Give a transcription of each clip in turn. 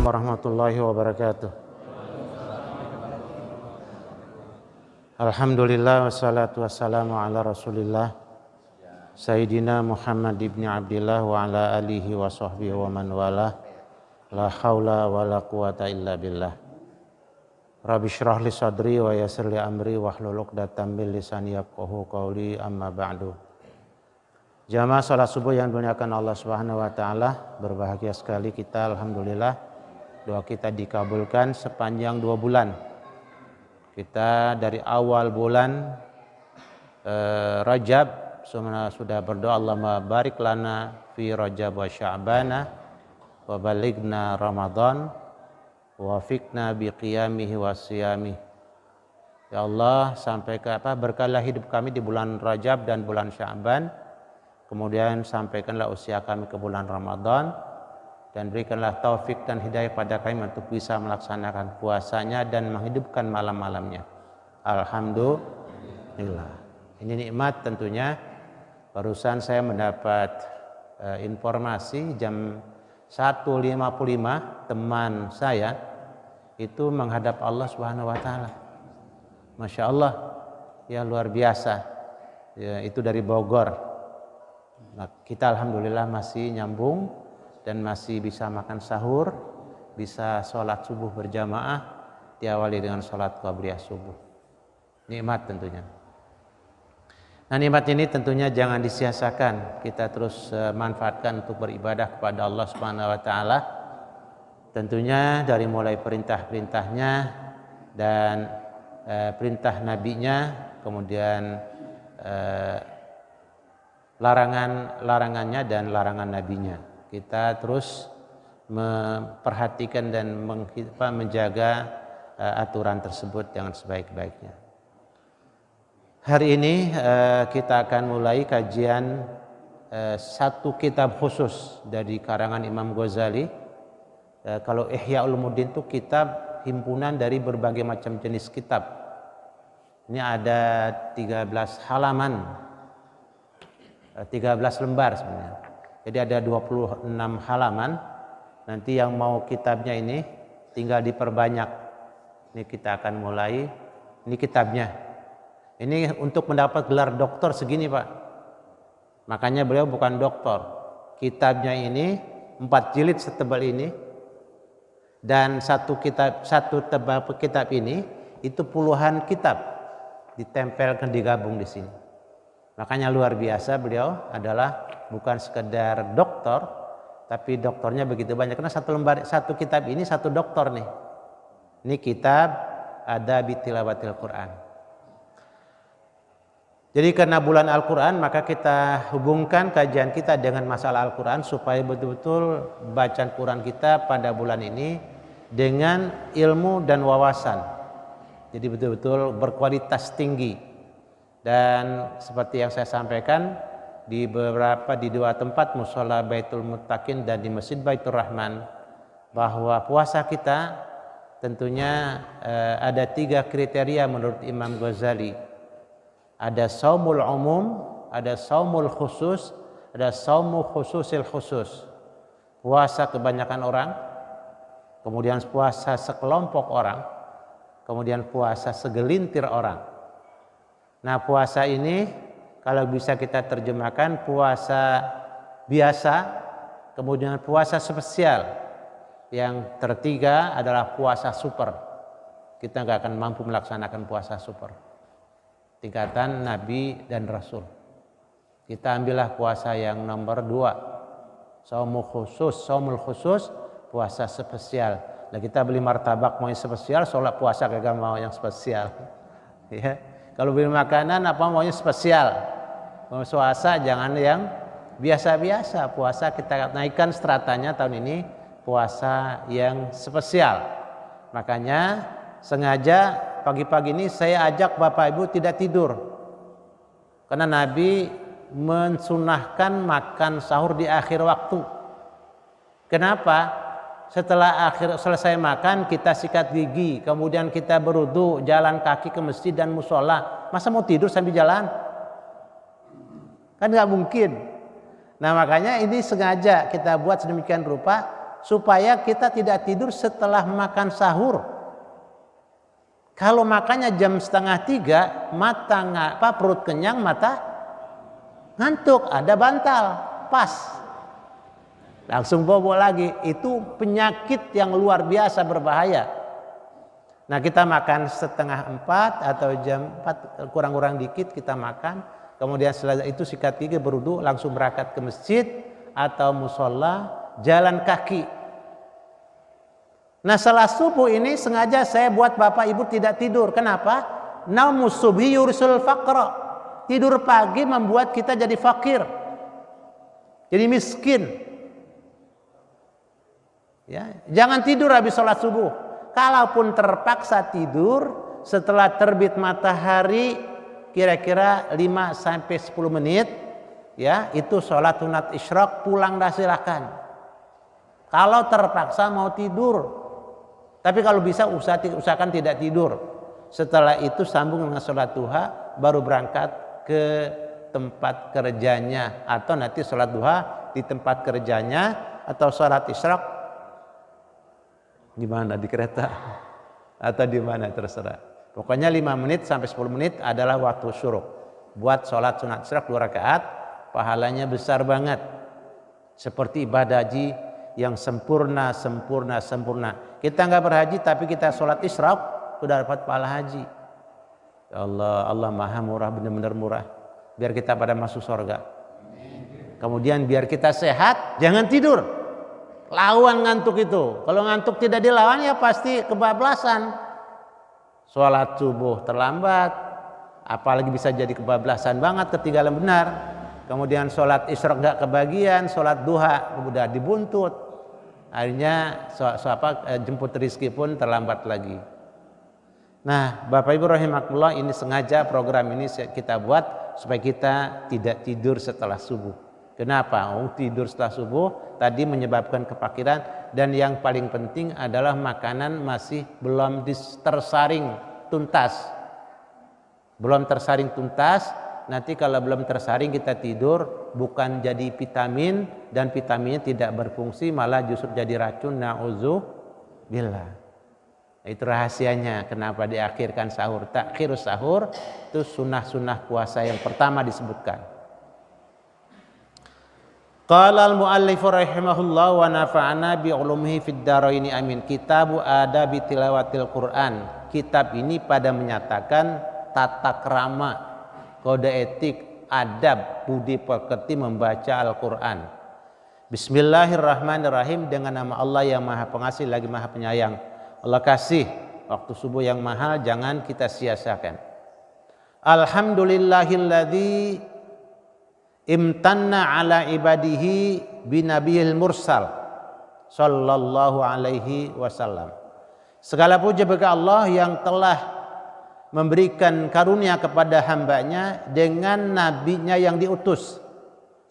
Assalamualaikum warahmatullahi wabarakatuh. Alhamdulillah wassalatu wassalamu ala Rasulillah Sayyidina Muhammad ibn Abdillah wa ala alihi wa sahbihi wa man wala. La haula wa la quwata illa billah. Rabbi syrah li sadri wa yassir li amri wahlul 'uqdatam min lisani yafqahu qawli, amma ba'du. Jamaah salat subuh yang dimuliakan Allah Subhanahu wa taala, berbahagia sekali kita, alhamdulillah. Doa kita dikabulkan sepanjang 2 bulan. Kita dari awal bulan Rajab sudah berdoa, Allahumma barik lana fi Rajab wa Sya'bana wa balighna Ramadan wa fiqna bi qiyamihi wa siyamihi. Ya Allah, sampai ke berkahlah hidup kami di bulan Rajab dan bulan Sya'ban. Kemudian sampaikanlah usia kami ke bulan Ramadan dan berikanlah taufik dan hidayah pada kami untuk bisa melaksanakan puasanya dan menghidupkan malam-malamnya. Alhamdulillah. Ini nikmat tentunya. Barusan saya mendapat informasi jam 1.55 teman saya itu menghadap Allah Subhanahu wa taala. Masya Allah, ya luar biasa. Ya, itu dari Bogor. Nah, kita alhamdulillah masih nyambung dan masih bisa makan sahur, bisa sholat subuh berjamaah, diawali dengan sholat qabliyah subuh. Nikmat tentunya. Nah, nikmat ini tentunya jangan disia-siakan. Kita terus manfaatkan untuk beribadah kepada Allah Subhanahu wa taala. Tentunya dari mulai perintah-perintahnya dan perintah nabinya, kemudian larangannya dan larangan nabinya. Kita terus memperhatikan dan menjaga aturan tersebut dengan sebaik-baiknya. Hari ini kita akan mulai kajian satu kitab khusus dari karangan Imam Ghazali. Kalau Ihya Ulumuddin itu kitab himpunan dari berbagai macam jenis kitab. Ini ada 13 halaman. 13 lembar sebenarnya. Jadi ada 26 halaman. Nanti yang mau kitabnya ini tinggal diperbanyak. Ini kita akan mulai. Ini kitabnya. Ini untuk mendapat gelar doktor segini, Pak. Makanya beliau bukan doktor. Kitabnya ini 4 jilid setebal ini. Dan satu tebal kitab ini itu puluhan kitab ditempelkan, digabung di sini. Makanya luar biasa, beliau adalah bukan sekedar doktor, tapi doktornya begitu banyak. Karena satu kitab ini satu doktor nih. Ini kitab Adabi Tilawatil Quran. Jadi karena bulan Al-Quran, maka kita hubungkan kajian kita dengan masalah Al-Quran supaya betul-betul bacaan Quran kita pada bulan ini dengan ilmu dan wawasan. Jadi betul-betul berkualitas tinggi. Dan seperti yang saya sampaikan di 2 tempat, Mushola Baitul Muttaqin dan di Masjid Baitur Rahman, bahwa puasa kita tentunya ada 3 kriteria menurut Imam Ghazali. Ada saumul umum, ada saumul khusus, ada saumu khususil khusus. Puasa kebanyakan orang, kemudian puasa sekelompok orang, kemudian puasa segelintir orang. Nah, puasa ini kalau bisa kita terjemahkan puasa biasa, kemudian puasa spesial. Yang ketiga adalah puasa super. Kita nggak akan mampu melaksanakan puasa super. Tingkatan Nabi dan Rasul. Kita ambillah puasa yang nomor 2. Saumul khusus, puasa spesial. Nah, kita beli martabak mau yang spesial, sholat puasa kagak mau yang spesial. Ya. Kalau beli makanan apa maunya spesial. Puasa jangan yang biasa-biasa. Puasa kita naikkan stratanya tahun ini, puasa yang spesial. Makanya sengaja pagi-pagi ini saya ajak Bapak Ibu tidak tidur. Karena Nabi mensunahkan makan sahur di akhir waktu. Kenapa? Setelah selesai makan kita sikat gigi, kemudian kita berwudu, jalan kaki ke masjid dan musola. Masa mau tidur sambil jalan? Kan nggak mungkin. Nah, makanya ini sengaja kita buat sedemikian rupa supaya kita tidak tidur setelah makan sahur. Kalau makannya jam 2:30, perut kenyang, mata ngantuk, ada bantal, pas. Langsung bobo lagi. Itu penyakit yang luar biasa berbahaya. Nah, kita makan 3:30 atau jam 4 kurang-kurang dikit kita makan. Kemudian setelah itu sikat gigi, berwudu, langsung berangkat ke masjid atau musola, jalan kaki. Nah, setelah subuh ini sengaja saya buat Bapak Ibu tidak tidur. Kenapa? Naumus subhi yursul faqra. Tidur pagi membuat kita jadi fakir. Jadi miskin. Ya, jangan tidur habis sholat subuh. Kalaupun terpaksa tidur setelah terbit matahari kira-kira 5-10 menit, ya, itu sholat sunat isyraq, pulang dah silakan. Kalau terpaksa mau tidur, tapi kalau bisa usahakan tidak tidur. Setelah itu sambung dengan sholat duha, baru berangkat ke tempat kerjanya, atau nanti sholat duha di tempat kerjanya, atau sholat isyraq di mana, di kereta atau di mana, terserah. Pokoknya 5 menit sampai 10 menit adalah waktu syuruk. Buat sholat sunat isyraq 2 rakaat, pahalanya besar banget. Seperti ibadah haji yang sempurna. Kita nggak berhaji tapi kita sholat isyraq, sudah dapat pahala haji. Ya Allah, Allah maha murah, benar-benar murah. Biar kita pada masuk surga. Kemudian biar kita sehat, jangan tidur. Lawan ngantuk itu. Kalau ngantuk tidak dilawan ya pasti kebablasan. Sholat subuh terlambat, apalagi bisa jadi kebablasan banget, ketinggalan benar. Kemudian sholat isyraq nggak kebagian, sholat duha udah dibuntut. Akhirnya jemput rezeki pun terlambat lagi. Nah, Bapak Ibu rahimakumullah, ini sengaja program ini kita buat supaya kita tidak tidur setelah subuh. Kenapa? Tidur setelah subuh tadi menyebabkan kefakiran, dan yang paling penting adalah makanan masih belum tersaring tuntas. Belum tersaring tuntas, nanti kalau belum tersaring kita tidur bukan jadi vitamin, dan vitaminnya tidak berfungsi, malah justru jadi racun. Na'udzubillah. Itu rahasianya kenapa diakhirkan sahur. Takhir sahur itu sunnah-sunnah puasa yang pertama disebutkan. Qala al-muallif rahimahullah wa nafa'ana bi ulumihi fid dharaini amin. Kitabu adabi tilawatil Quran. Kitab ini pada menyatakan tata krama, kode etik, adab, budi pekerti membaca Al-Quran. Bismillahirrahmanirrahim, dengan nama Allah yang Maha Pengasih lagi Maha Penyayang. Allah kasih waktu subuh yang mahal, jangan kita sia-siakan. Alhamdulillahilladzi imtanna ala ibadihi binabiyil mursal sallallahu alaihi wasallam. Segala puji bagi Allah yang telah memberikan karunia kepada hambanya dengan nabinya yang diutus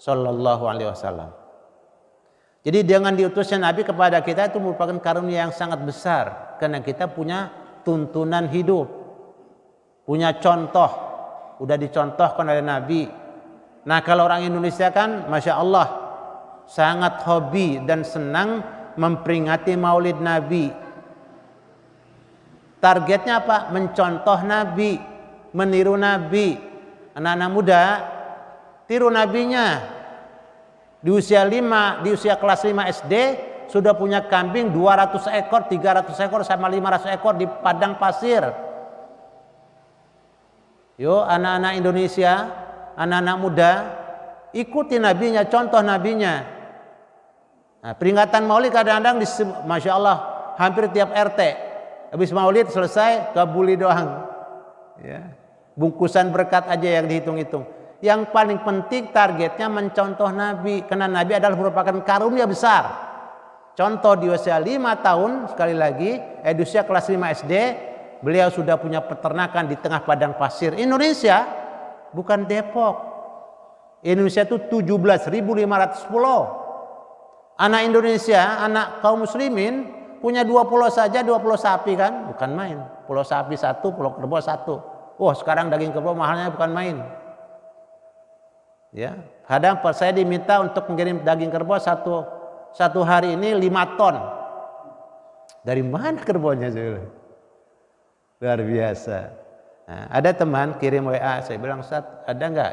sallallahu alaihi wasallam. Jadi dengan diutusnya nabi kepada kita itu merupakan karunia yang sangat besar, karena kita punya tuntunan hidup, punya contoh, udah dicontohkan oleh nabi. Nah, kalau orang Indonesia kan Masya Allah sangat hobi dan senang memperingati Maulid Nabi. Targetnya apa? Mencontoh Nabi, meniru Nabi. Anak-anak muda tiru nabinya. Di usia kelas 5 SD sudah punya kambing 200 ekor, 300 ekor sama 500 ekor di padang pasir. Yo, anak-anak Indonesia, anak-anak muda, ikuti nabinya, contoh nabinya. Nah, peringatan Maulid kadang-kadang Masya Allah hampir tiap RT habis Maulid selesai kabuli doang, ya. Bungkusan berkat aja yang dihitung-hitung. Yang paling penting targetnya mencontoh Nabi, karena Nabi adalah merupakan karunia besar. Contoh di usia 5 tahun, sekali lagi di usia kelas 5 SD, beliau sudah punya peternakan di tengah padang pasir. Indonesia bukan Depok. Indonesia itu 17.500 pulau. Anak Indonesia, anak kaum muslimin punya 2 pulau saja, 2 pulau sapi kan, bukan main. Pulau sapi 1, pulau kerbau 1. Wah, sekarang daging kerbau mahalnya bukan main. Ya, kadang saya diminta untuk mengirim daging kerbau 1 satu hari ini 5 ton. Dari mana kerbaunya? Luar biasa. Nah, ada teman kirim WA, saya bilang, Ustaz, ada nggak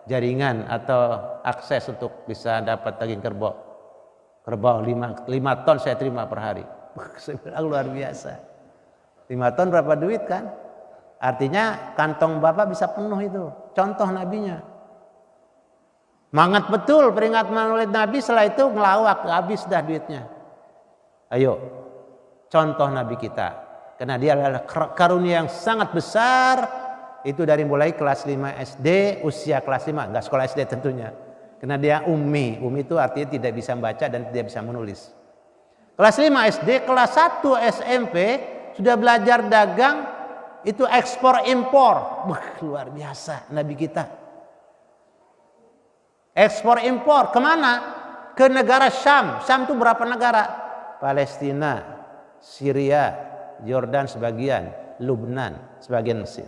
jaringan atau akses untuk bisa dapat daging kerbau? Kerbau 5 ton saya terima per hari. Saya bilang luar biasa. 5 ton berapa duit kan? Artinya kantong Bapak bisa penuh itu. Contoh nabinya. Mangat betul peringatan Maulid Nabi, setelah itu ngelawak, habis dah duitnya. Ayo, contoh Nabi kita. Karena dia adalah karunia yang sangat besar. Itu dari mulai kelas 5 SD, usia kelas 5, enggak sekolah SD tentunya. Karena dia ummi. Ummi itu artinya tidak bisa membaca dan tidak bisa menulis. Kelas 5 SD, kelas 1 SMP sudah belajar dagang, itu ekspor impor. Luar biasa Nabi kita. Ekspor impor kemana? Ke negara Syam. Syam itu berapa negara? Palestina, Syria, Yordan sebagian, Lubnan sebagian, Mesir.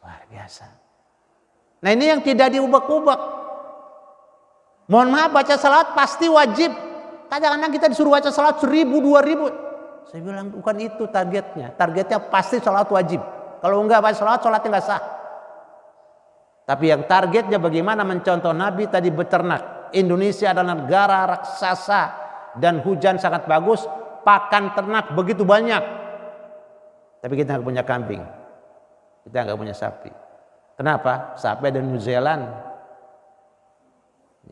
Luar biasa. Nah ini yang tidak diubek-ubek. Mohon maaf, baca salat pasti wajib. Kadang-kadang kita disuruh baca salat 1000, 2000. Saya bilang bukan itu targetnya. Targetnya pasti salat wajib. Kalau enggak baca salat, salatnya enggak sah. Tapi yang targetnya bagaimana mencontoh Nabi tadi beternak. Indonesia adalah negara raksasa dan hujan sangat bagus. Pakan ternak begitu banyak, tapi kita nggak punya kambing, kita nggak punya sapi. Kenapa? Sapi dari New Zealand.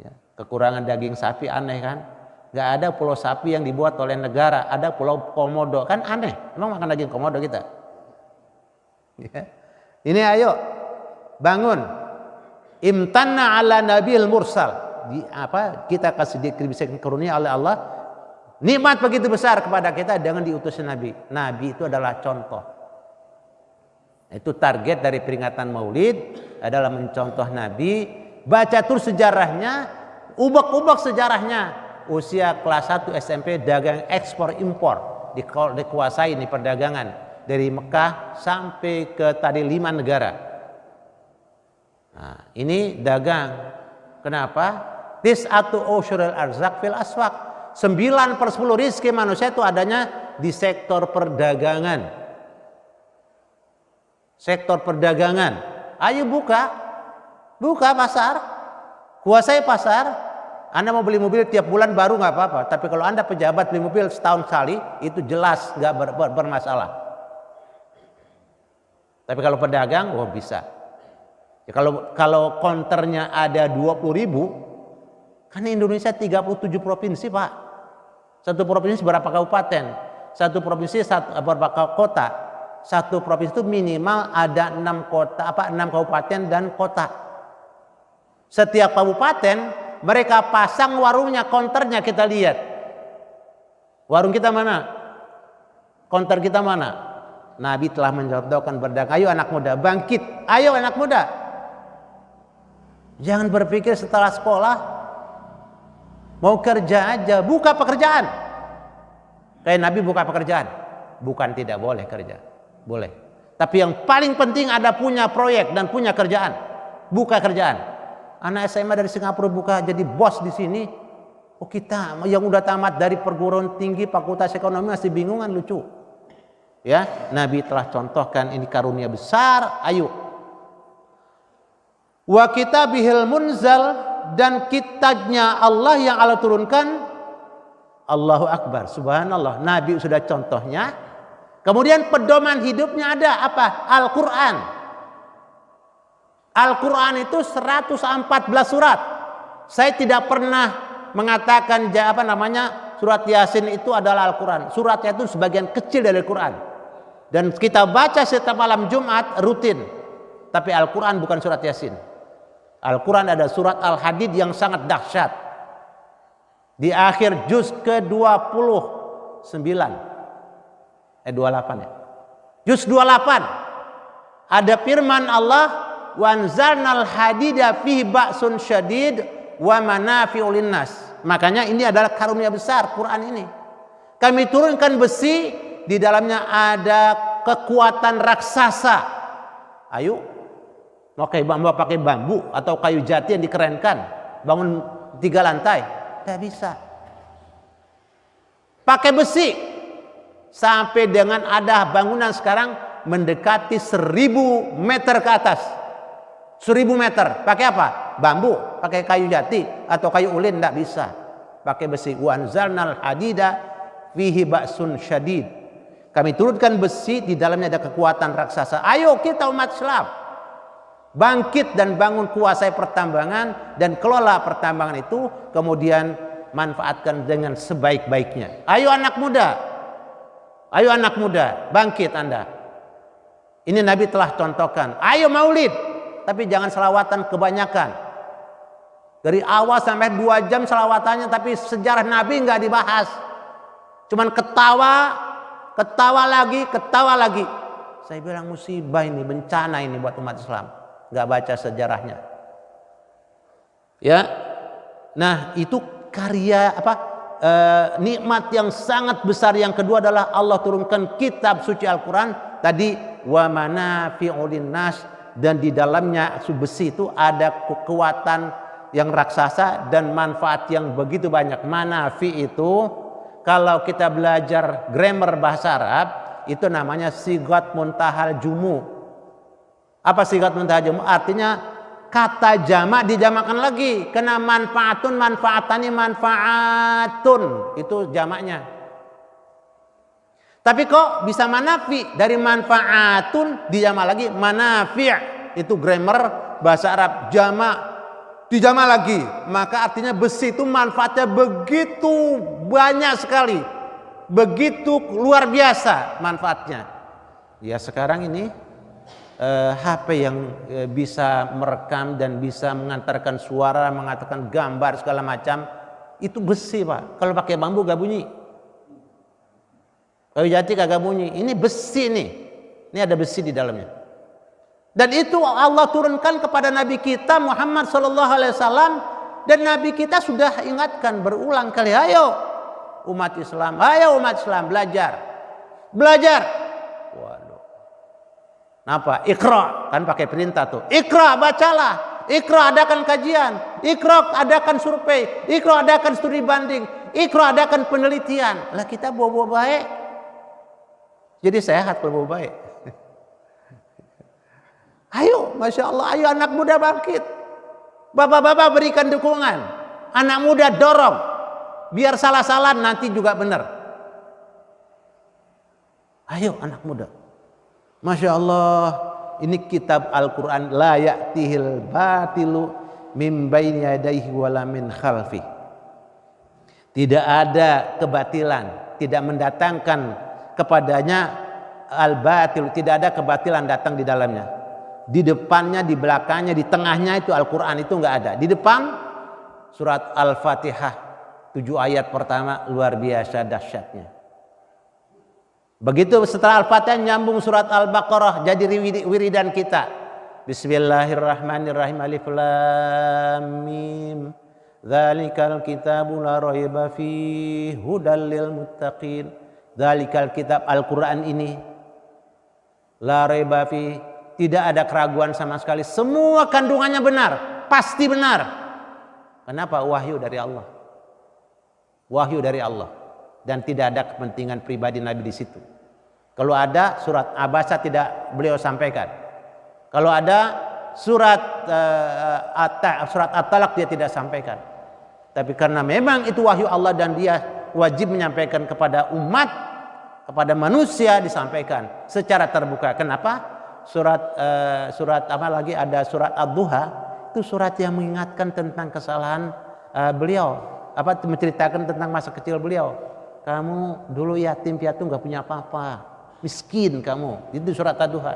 Ya, kekurangan daging sapi aneh kan? Nggak ada pulau sapi yang dibuat oleh negara, ada pulau komodo kan aneh. Emang makan daging komodo kita? Ya. Ini ayo bangun. Imtanna ala nabil mursal. Kita kasih dikasih karunia oleh Allah. Nikmat begitu besar kepada kita dengan diutusnya Nabi. Nabi itu adalah contoh. Itu target dari peringatan Maulid adalah mencontoh Nabi. Baca terus sejarahnya, ubek-ubek sejarahnya. Usia kelas 1 SMP dagang ekspor impor dikuasai ini perdagangan dari Mekah sampai ke tadi 5 negara. Nah, ini dagang. Kenapa? Tis'atu usyuril arzak fil aswaq. 9/10 rizki manusia itu adanya di sektor perdagangan. Sektor perdagangan. Ayo buka pasar, kuasai pasar. Anda mau beli mobil tiap bulan baru nggak apa-apa. Tapi kalau Anda pejabat beli mobil setahun sekali, itu jelas nggak bermasalah. Tapi kalau pedagang, bisa. Ya, kalau konternya ada 20.000, kan Indonesia 37 provinsi Pak. Satu provinsi berapa kabupaten? Satu provinsi berapa kota? Satu provinsi itu minimal ada 6 kabupaten dan kota. Setiap kabupaten mereka pasang warungnya, konternya kita lihat. Warung kita mana? Konter kita mana? Nabi telah mencontohkan berdagang. Ayo anak muda, bangkit. Ayo anak muda. Jangan berpikir setelah sekolah mau kerja aja, buka pekerjaan. Kayak Nabi buka pekerjaan. Bukan tidak boleh kerja, boleh. Tapi yang paling penting ada punya proyek dan punya kerjaan. Buka kerjaan. Anak SMA dari Singapura buka jadi bos di sini. Oh kita yang udah tamat dari perguruan tinggi fakultas ekonomi masih bingungan, lucu. Ya, Nabi telah contohkan ini karunia besar. Ayo. Wa kitabihil munzal, dan kitabnya Allah yang Allah turunkan. Allahu Akbar, subhanallah. Nabi sudah contohnya. Kemudian pedoman hidupnya ada apa? Al-Quran. Al-Quran itu 114 surat. Saya tidak pernah mengatakan surat Yasin itu adalah Al-Quran. Suratnya itu sebagian kecil dari Al-Quran. Dan kita baca setiap malam Jumat rutin. Tapi Al-Quran bukan surat Yasin. Al-Quran ada surat Al-Hadid yang sangat dahsyat. Di akhir juz ke-29. 28 ya. Juz 28. Ada firman Allah, "Wa anzalnal hadida fihi ba'sun syadid wa manafi'u linnas." Makanya ini adalah karunia besar Quran ini. Kami turunkan besi, di dalamnya ada kekuatan raksasa. Ayo. Mau pakai bambu atau kayu jati yang dikerenkan, bangun 3 lantai, Nggak bisa. Pakai besi. Sampai dengan ada bangunan sekarang mendekati 1000 meter ke atas. 1000 meter. Pakai apa? Bambu. Pakai kayu jati atau kayu ulin. Nggak bisa. Pakai besi. Wa anzalnal hadida fihi ba'sun syadid. Kami turunkan besi, di dalamnya ada kekuatan raksasa. Ayo kita umat Islam bangkit dan bangun, kuasai pertambangan dan kelola pertambangan itu, kemudian manfaatkan dengan sebaik-baiknya. Ayo anak muda, bangkit Anda. Ini Nabi telah contohkan. Ayo maulid, tapi jangan selawatan kebanyakan. Dari awal sampai 2 jam selawatannya, tapi sejarah Nabi nggak dibahas. Cuman ketawa lagi. Saya bilang musibah ini, bencana ini buat umat Islam. Nggak baca sejarahnya. Ya, nah itu karya nikmat yang sangat besar. Yang kedua adalah Allah turunkan kitab suci Al-Quran. Tadi wa manafi'ul linnas, dan di dalamnya besi itu ada kekuatan yang raksasa dan manfaat yang begitu banyak. Manafi itu kalau kita belajar grammar bahasa Arab itu namanya sigat muntahal jumu. Apa sigat muntahal jumu? Artinya kata jamak dijamakan lagi. Kena manfaatun, manfaatani, manfaatun. Itu jamaknya. Tapi kok bisa manafi? Dari manfaatun dijamak lagi manafi'. Itu grammar bahasa Arab. Jamak dijamak lagi. Maka artinya besi itu manfaatnya begitu banyak sekali. Begitu luar biasa manfaatnya. Ya sekarang ini HP yang bisa merekam dan bisa mengantarkan suara, mengatakan gambar segala macam, itu besi Pak. Kalau pakai bambu gak bunyi, kayu jati kagak bunyi. Ini besi nih, ini ada besi di dalamnya. Dan itu Allah turunkan kepada Nabi kita Muhammad SAW, dan Nabi kita sudah ingatkan berulang kali, ayo umat Islam belajar. Waduh. Apa? Iqra, kan pakai perintah tuh. Iqra, bacalah. Iqra, adakan kajian. Iqra, adakan survei. Iqra, adakan studi banding. Iqra, adakan penelitian. Lah kita bawa baik. Jadi sehat kalau bawa baik. Ayo, Masya Allah, ayo anak muda bangkit. Bapak-bapak berikan dukungan. Anak muda dorong. Biar salah-salah nanti juga benar. Ayo anak muda. Masya Allah, ini kitab Al-Quran, la ya'tihil batilu min baini yadayhi wala min khalfi. Tidak ada kebatilan, tidak mendatangkan kepadanya al-batil, tidak ada kebatilan datang di dalamnya. Di depannya, di belakangnya, di tengahnya itu Al-Quran itu enggak ada. Di depan surat Al-Fatihah 7 ayat pertama luar biasa dahsyatnya. Begitu setelah Al-Fatihah nyambung surat Al-Baqarah jadi wiridan kita. Bismillahirrahmanirrahim. Alif lam mim. Dzalikal kitabu la raiba fihi hudal lil muttaqin. Dzalikal kitab Al-Qur'an ini la raiba fihi, tidak ada keraguan sama sekali. Semua kandungannya benar, pasti benar. Kenapa? Wahyu dari Allah. Wahyu dari Allah. Dan tidak ada kepentingan pribadi Nabi di situ. Kalau ada surat Abasa tidak beliau sampaikan. Kalau ada surat At-Talaq dia tidak sampaikan. Tapi karena memang itu wahyu Allah dan dia wajib menyampaikan kepada umat, kepada manusia disampaikan secara terbuka. Kenapa? Surat apa lagi ada surat Ad-Duha, itu surat yang mengingatkan tentang kesalahan beliau, menceritakan tentang masa kecil beliau. Kamu dulu yatim piatu nggak punya apa-apa, miskin kamu. Itu surat Ad-Duha.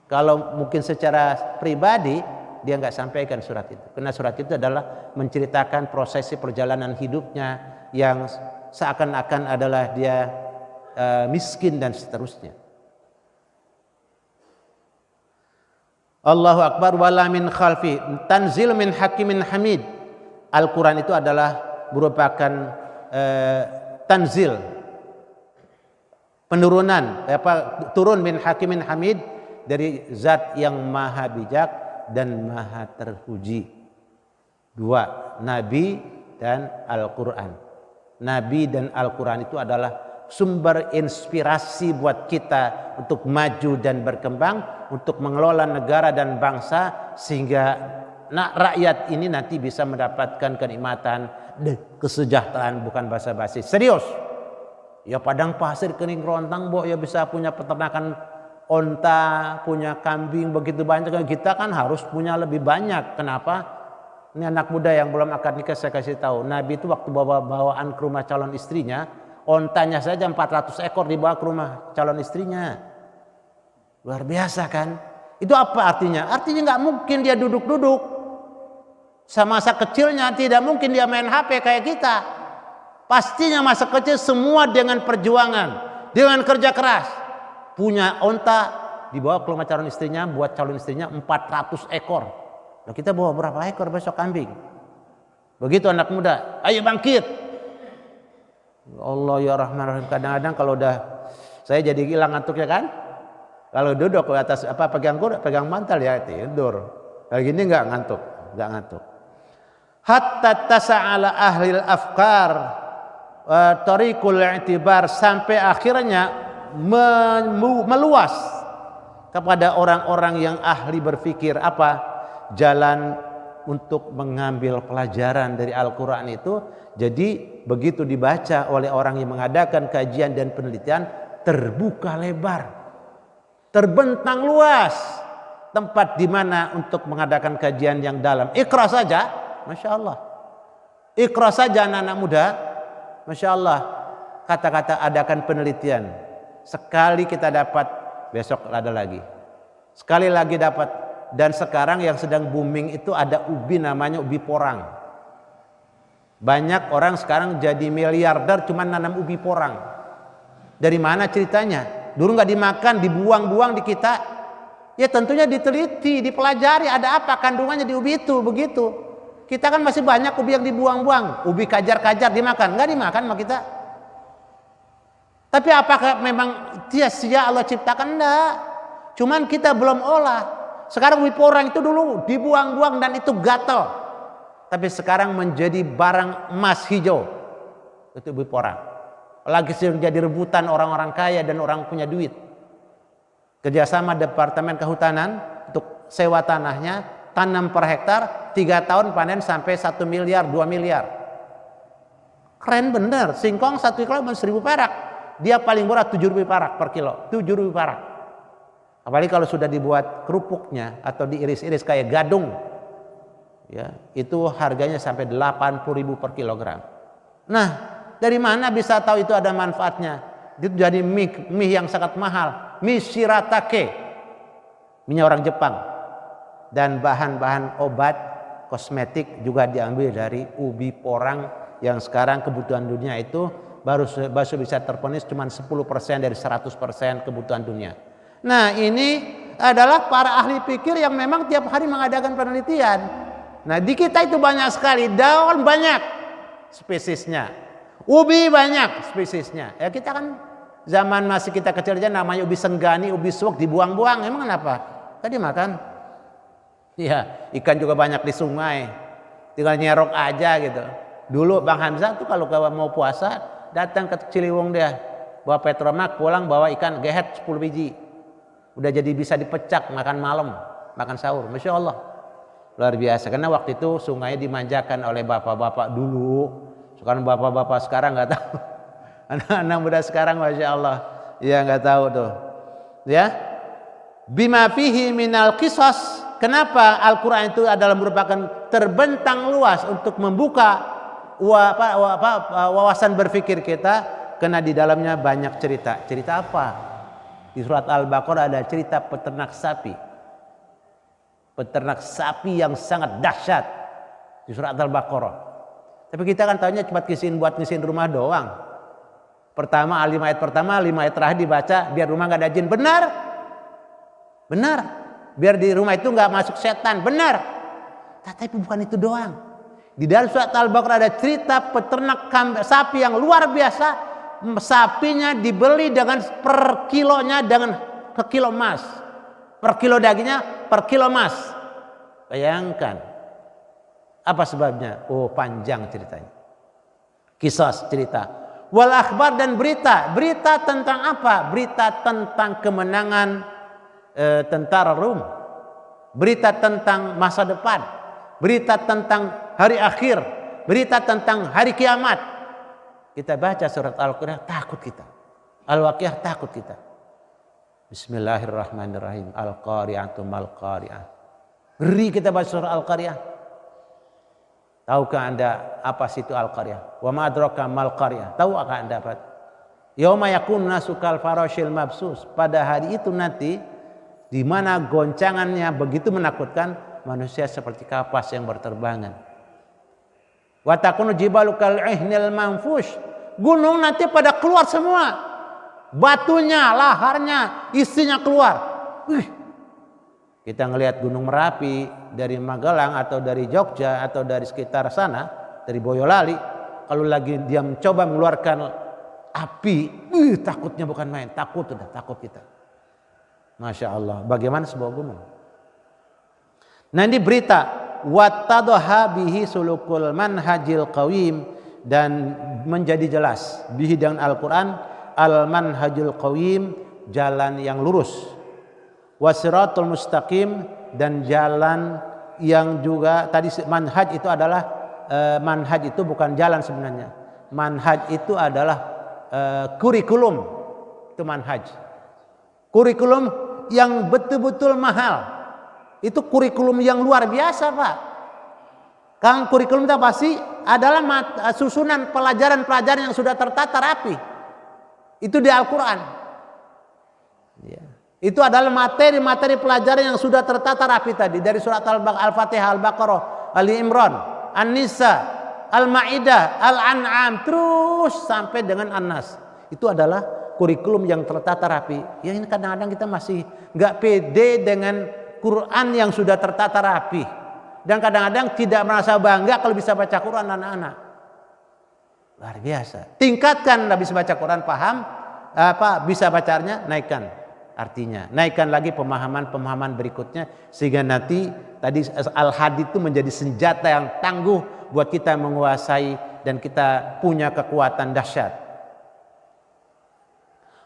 Kalau mungkin secara pribadi dia nggak sampaikan surat itu, karena surat itu adalah menceritakan prosesi perjalanan hidupnya yang seakan-akan adalah dia miskin dan seterusnya. Allahu Akbar, wala min khalfi tanzil min hakimin hamid. Al-Quran itu adalah merupakan tanzil, penurunan, turun min hakimin hamid, dari zat yang maha bijak dan maha terpuji. Dua, Nabi dan Al-Quran. Nabi dan Al-Quran itu adalah sumber inspirasi buat kita untuk maju dan berkembang, untuk mengelola negara dan bangsa, sehingga rakyat ini nanti bisa mendapatkan kenikmatan dan kesejahteraan, bukan basa-basi. Serius. Ya padang pasir kering rontang, ya bisa punya peternakan onta, punya kambing begitu banyak. Kita kan harus punya lebih banyak. Kenapa? Ini anak muda yang belum akad nikah saya kasih tahu. Nabi itu waktu bawaan ke rumah calon istrinya, ontanya saja 400 ekor dibawa ke rumah calon istrinya. Luar biasa kan? Itu apa artinya? Artinya nggak mungkin dia duduk-duduk. Semasa kecilnya tidak mungkin dia main HP kayak kita. Pastinya masa kecil semua dengan perjuangan, dengan kerja keras. Punya onta, dibawa ke rumah calon istrinya, buat calon istrinya 400 ekor. Nah, kita bawa berapa ekor besok kambing? Begitu anak muda, ayo bangkit. Allah ya Rahman Rahim. Kadang-kadang kalau udah saya jadi hilang ngantuknya kan? Kalau duduk ke atas pegang mantel ya tidur. Kayak gini enggak ngantuk. Hatta tasa'ala ahlil afkar tariqul i'tibar, sampai akhirnya meluas kepada orang-orang yang ahli berpikir. Apa? Jalan untuk mengambil pelajaran dari Al-Quran itu. Jadi begitu dibaca oleh orang yang mengadakan kajian dan penelitian, terbuka lebar, terbentang luas tempat di mana untuk mengadakan kajian yang dalam. Iqra saja, Masya Allah. Iqra saja anak-anak muda, Masya Allah. Kata-kata adakan penelitian. Sekali kita dapat, besok ada lagi. Sekali lagi dapat. Dan sekarang yang sedang booming itu ada ubi, namanya ubi porang. Banyak orang sekarang jadi miliarder cuma nanam ubi porang. Dari mana ceritanya? Dulu nggak dimakan, dibuang-buang di kita. Ya tentunya diteliti, dipelajari ada apa kandungannya di ubi itu, begitu. Kita kan masih banyak ubi yang dibuang-buang. Ubi kajar-kajar dimakan, nggak dimakan sama kita. Tapi apakah memang sia-sia Allah ciptakan? Enggak. Cuman kita belum olah. Sekarang ubi porang itu dulu dibuang-buang dan itu gatal. Tapi sekarang menjadi barang emas hijau. Itu ubi porang. Lagi sering jadi rebutan orang-orang kaya dan orang punya duit. Kerjasama Departemen Kehutanan untuk sewa tanahnya, tanam per hektar, 3 tahun panen sampai 1 miliar, 2 miliar. Keren bener. Singkong 1 kilo 1.000 perak. Dia paling murah 7.000 perak per kilo. 7.000 perak. Apalagi kalau sudah dibuat kerupuknya atau diiris-iris kayak gadung, ya itu harganya sampai 80.000 per kilogram. Nah, dari mana bisa tahu itu ada manfaatnya? Itu jadi mie yang sangat mahal, mie shiratake, minyak orang Jepang, dan bahan-bahan obat kosmetik juga diambil dari ubi porang yang sekarang kebutuhan dunia itu baru bisa terpenuhi cuma 10% dari 100% kebutuhan dunia. Nah ini adalah para ahli pikir yang memang tiap hari mengadakan penelitian. Nah di kita itu banyak sekali, daun banyak spesiesnya, ubi banyak spesiesnya. Ya kita kan zaman masih kita kecil aja namanya ubi senggani, ubi suwak dibuang-buang. Emang kenapa? Tadi makan. Iya, ikan juga banyak di sungai. Tinggal nyerok aja gitu. Dulu Bang Hamzah tuh kalau mau puasa datang ke Ciliwung dia, bawa petromak pulang bawa ikan gehet 10 biji. Udah jadi bisa dipecak makan malam, makan sahur. Masya Allah, luar biasa. Karena waktu itu sungai dimanjakan oleh bapak-bapak dulu. Sekarang bapak-bapak sekarang nggak tahu. Anak-anak muda sekarang, Masya Allah, ya nggak tahu tuh. Ya, bima fihi minal qisas. Kenapa Al-Quran itu adalah merupakan terbentang luas untuk membuka wawasan berpikir kita? Karena di dalamnya banyak cerita. Cerita apa? Di surat Al-Baqarah ada cerita peternak sapi. Peternak sapi yang sangat dahsyat di surat Al-Baqarah. Tapi kita kan tahunya cuma ngisiin rumah doang. Pertama, 5 ayat pertama, 5 ayat terakhir dibaca biar rumah nggak ada jin. Benar? Benar. Biar di rumah itu nggak masuk setan. Benar. Tapi bukan itu doang. Di dalam surat Al-Baqarah ada cerita peternak sapi yang luar biasa. Sapinya dibeli dengan per kilonya dengan per kilo emas, per kilo dagingnya per kilo emas. Bayangkan Apa sebabnya? Oh, panjang ceritanya. Kisah cerita. Wal akhbar dan berita. Berita tentang apa? Berita tentang kemenangan tentara Rum. Berita tentang masa depan. Berita tentang hari akhir. Berita tentang hari kiamat. Kita baca surat Al-Qur'an, takut kita. Al-Waqiah, takut kita. Bismillahirrahmanirrahim. Al-Qari'atu mal-Qari'ah. Ngeri kita baca surah Al-Qari'ah. Tahukah Anda apa situ Al-Qari'ah? Wa ma adraka mal-Qari'ah. Tahukah Anda apa? Yauma yakunu nasu kal farashil mabsus. Pada hari itu nanti di mana goncangannya begitu menakutkan, manusia seperti kapas yang berterbangan. Wa takunu jibalu kal ihnil manfush. Gunung nanti pada keluar semua. Batunya, laharnya, isinya keluar. Kita ngelihat Gunung Merapi dari Magelang atau dari Jogja atau dari sekitar sana, dari Boyolali, kalau lagi dia mencoba mengeluarkan api, takutnya bukan main, takut kita. Masya Allah, bagaimana sebuah gunung. Nah ini berita, wattadha bihi sulukul manhajil qawim, dan menjadi jelas bihi dengan Al-Quran, al-manhajul qawim, jalan yang lurus, wasiratul mustaqim, dan jalan yang juga tadi manhaj itu adalah manhaj itu bukan jalan sebenarnya. Manhaj itu adalah kurikulum, itu manhaj. Kurikulum yang betul-betul mahal. Itu kurikulum yang luar biasa, Pak. Kang kurikulum itu pasti adalah susunan pelajaran-pelajaran yang sudah tertata rapi. Itu di Al-Quran. Ya. Itu adalah materi-materi pelajaran yang sudah tertata rapi tadi. Dari surat Al-Fatihah, Al-Baqarah, Ali Imran, An-Nisa, Al-Ma'idah, Al-An'am, terus sampai dengan An-Nas. Itu adalah kurikulum yang tertata rapi. Ya ini kadang-kadang kita masih nggak pede dengan Quran yang sudah tertata rapi. Dan kadang-kadang tidak merasa bangga kalau bisa baca Quran anak-anak. Luar biasa. Tingkatkan bisa baca Quran, paham bisa bacanya, naikkan artinya, naikkan lagi pemahaman berikutnya, sehingga nanti tadi al-hadid itu menjadi senjata yang tangguh buat kita menguasai dan kita punya kekuatan dahsyat.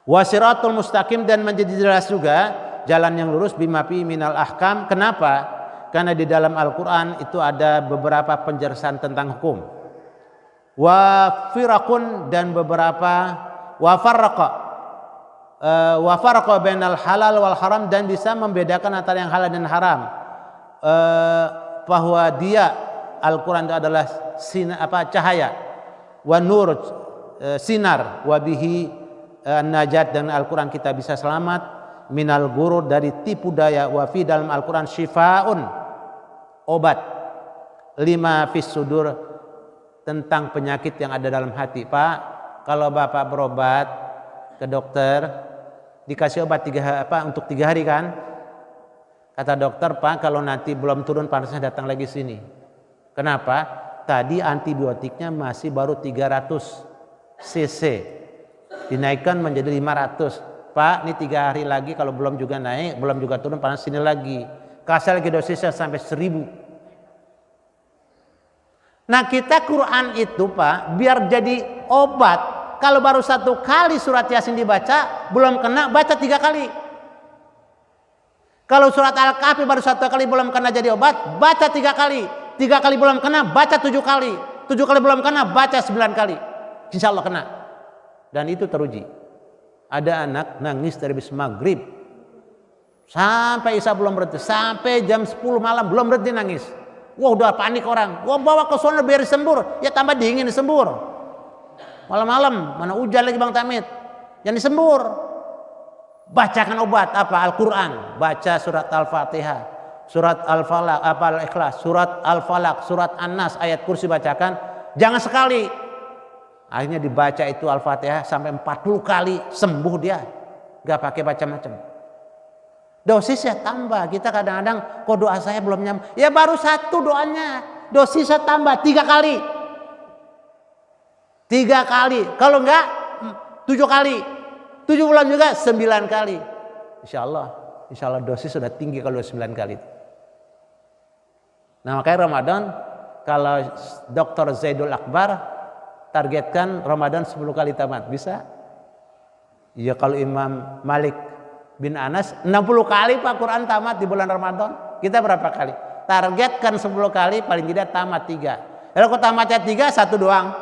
Wasiratul mustaqim, dan menjadi jelas juga jalan yang lurus bima fi minal ahkam. Kenapa? Karena di dalam Al-Quran itu ada beberapa penjelasan tentang hukum. Wa firaqun, dan beberapa wa farraqa bainal halal wal haram, dan bisa membedakan antara yang halal dan haram. Bahwa dia Al-Quran itu adalah cahaya, wa nur, sinar, wa bihi najat, dan Al-Quran kita bisa selamat minal gurur, dari tipu daya. Wa fi, dalam Al-Quran, syifaun, obat, lima fis sudur, tentang penyakit yang ada dalam hati. Pak, kalau Bapak berobat ke dokter, dikasih obat untuk 3 hari kan? Kata dokter, Pak, kalau nanti belum turun panasnya datang lagi sini. Kenapa? Tadi antibiotiknya masih baru 300 cc, dinaikkan menjadi 500. Pak, ini 3 hari lagi kalau belum juga naik, belum juga turun panas, sini lagi. Kasih lagi dosisnya sampai 1000. Nah kita Quran itu, Pak, biar jadi obat. Kalau baru 1 kali surat Yasin dibaca belum kena, baca 3 kali. Kalau surat Al-Kahfi baru 1 kali belum kena jadi obat, baca 3 kali. 3 kali belum kena, baca 7 kali. 7 kali belum kena, baca 9 kali. Insya Allah kena. Dan itu teruji. Ada anak nangis dari habis maghrib sampai Isya belum berhenti, sampai jam 10 malam belum berhenti nangis. Wah, udah panik orang. Wah, bawa ke sono biar disembur. Ya tambah dingin disembur. Malam-malam mana hujan lagi Bang Tamit. Yang disembur. Bacakan obat apa? Al-Quran. Baca surat Al-Fatihah, surat Al-Falaq, Al-Ikhlas, surat Al-Falaq, surat An-Nas, ayat kursi bacakan. Jangan sekali. Akhirnya dibaca itu Al-Fatihah sampai 40 kali, sembuh dia. Gak pakai macam-macam. Dosisnya tambah. Kita kadang-kadang, kok doa saya belum nyampe. Ya baru 1 doanya, dosisnya tambah 3 kali. 3 kali. Kalau enggak 7 kali. 7 bulan juga 9 kali. Insya Allah dosis sudah tinggi kalau 9 kali. Nah makanya Ramadan kalau Dr. Zaidul Akbar targetkan Ramadan 10 kali tamat, bisa? Ya kalau Imam Malik bin Anas 60 kali Pak Quran tamat di bulan Ramadan. Kita berapa kali? Targetkan 10 kali, paling tidak tamat 3. Kalau kau tamatnya 3, 1 doang.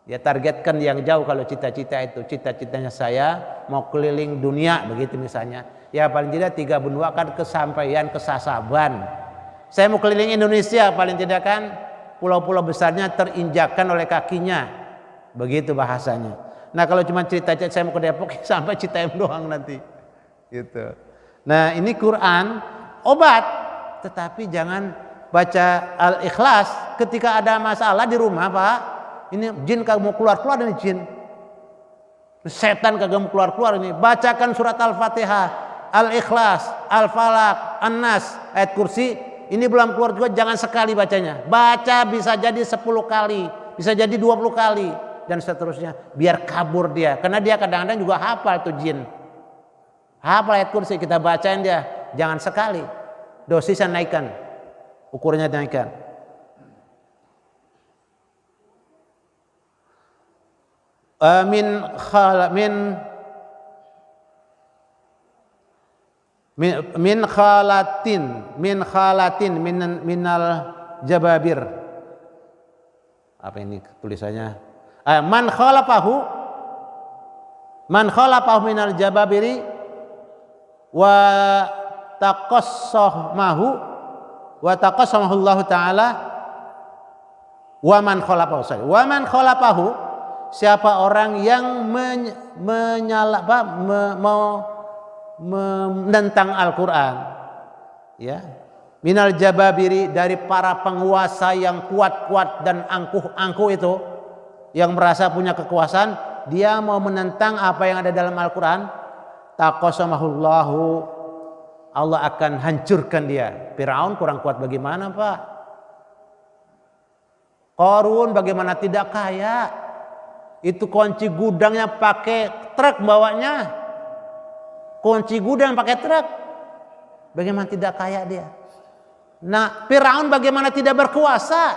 Ya targetkan yang jauh kalau cita-cita itu. Cita-citanya saya mau keliling dunia begitu misalnya. Ya paling tidak 3 benua kan kesampaian, kesasaban. Saya mau keliling Indonesia, paling tidak kan pulau-pulau besarnya terinjakkan oleh kakinya. Begitu bahasanya. Nah kalau cuma cerita-cerita saya mau ke Depok sampai Citayam doang nanti. Gitu. Nah ini Quran obat, tetapi jangan baca Al-Ikhlas ketika ada masalah di rumah Pak. Ini jin kagak mau keluar-keluar ini jin. Setan kagak mau keluar-keluar ini. Bacakan surat Al-Fatihah, Al-Ikhlas, Al-Falaq, An-Nas, ayat kursi. Ini belum keluar juga jangan sekali bacanya. Baca bisa jadi 10 kali, bisa jadi 20 kali dan seterusnya biar kabur dia. Karena dia kadang-kadang juga hafal tuh jin. Hafal ayat kursi kita bacain dia, jangan sekali. Dosisnya naikkan. Ukurannya naikkan. Min khalatin minal jababir. Apa ini tulisannya? Man khalafahu minal jababiri wa taqassamahu Allah taala wa man khalafahu siapa orang yang menentang Al-Quran, ya, minal jababiri, dari para penguasa yang kuat-kuat dan angkuh-angkuh itu, yang merasa punya kekuasaan, dia mau menentang apa yang ada dalam Al-Quran, taqasamahullahu, Allah akan hancurkan dia. Firaun kurang kuat bagaimana Pak? Qarun bagaimana tidak kaya? Itu kunci gudangnya pakai truk bawanya. Kunci gudang pakai truk. Bagaimana tidak kaya dia? Nah, Firaun bagaimana tidak berkuasa?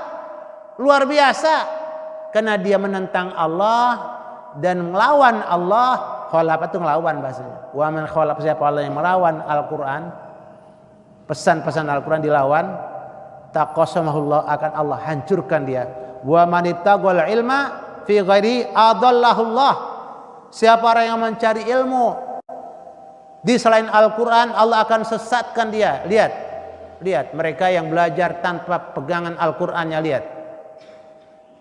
Luar biasa. Karena dia menentang Allah dan melawan Allah. Khalaf itu melawan bahasanya. Wa man khalaf, siapa Allah yang melawan Al-Quran, pesan-pesan Al-Quran dilawan, taqasamahullah, akan Allah hancurkan dia. Wa man ittaqal ilma fi ghairi adallahullah. Siapa orang yang mencari ilmu di selain Al-Quran, Allah akan sesatkan dia. Lihat mereka yang belajar tanpa pegangan Al-Qurannya, lihat.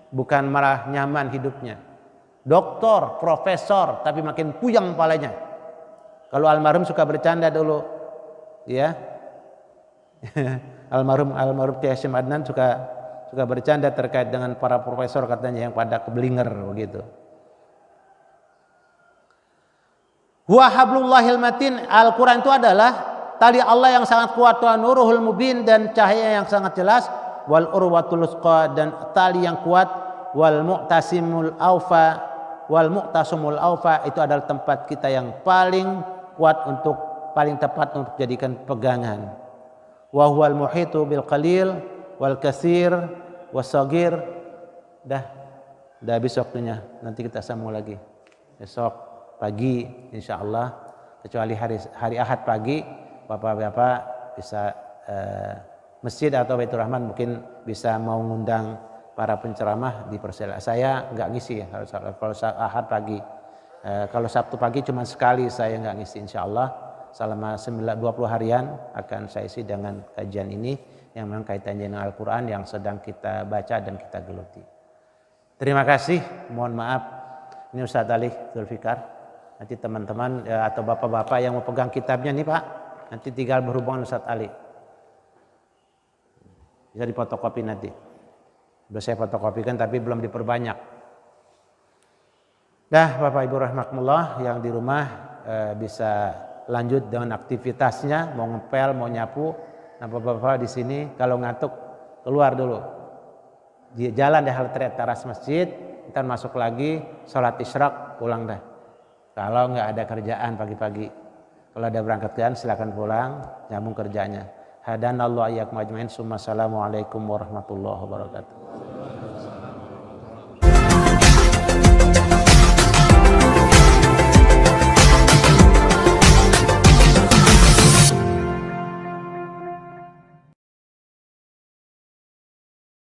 Bukan malah nyaman hidupnya. Doktor, profesor, tapi makin puyeng kepalanya. Kalau almarhum suka bercanda dulu, ya. almarhum T. Hasyim Adnan suka bercanda terkait dengan para profesor katanya yang pada keblinger begitu. Huwa hablullahil matin. Al-Quran itu adalah tali Allah yang sangat kuat, wa nuruhul mubin, dan cahaya yang sangat jelas, wal urwatul usqa, dan tali yang kuat, wal mu'tasimul aufa, itu adalah tempat kita yang paling kuat, paling tepat untuk jadikan pegangan. Wa huwal muhitu bil qalil wal katsir wasagir. Dah habis waktunya. Nanti kita sambung lagi besok pagi insyaallah, kecuali hari Ahad pagi bapak-bapak bisa masjid atau Baitur Rahman mungkin bisa mau ngundang para penceramah di persela. Saya nggak ngisi ya kalau Ahad pagi. Kalau Sabtu pagi cuma sekali saya nggak ngisi, insyaallah selama 20 harian akan saya isi dengan kajian ini yang memang kaitannya dengan Al-Quran yang sedang kita baca dan kita geluti. Terima kasih, mohon maaf. Ini Ustadz Ali Zulfikar. Nanti teman-teman atau bapak-bapak yang mau pegang kitabnya nih Pak, nanti tinggal berhubungan dengan Ustadz Ali. Bisa difotokopi nanti. Sudah saya fotokopikan tapi belum diperbanyak. Dah Bapak Ibu rahmatullah yang di rumah bisa lanjut dengan aktivitasnya, mau ngepel, mau nyapu. Nah bapak-bapak di sini kalau ngantuk keluar dulu. Jalan di teras masjid, ntar masuk lagi, sholat isyraq, pulang dah. Kalau nggak ada kerjaan pagi-pagi, kalau ada berangkat kerjaan silakan pulang, nyambung kerjanya. Hadanallahu iyyakum ajmain. Assalamualaikum warahmatullahi wabarakatuh.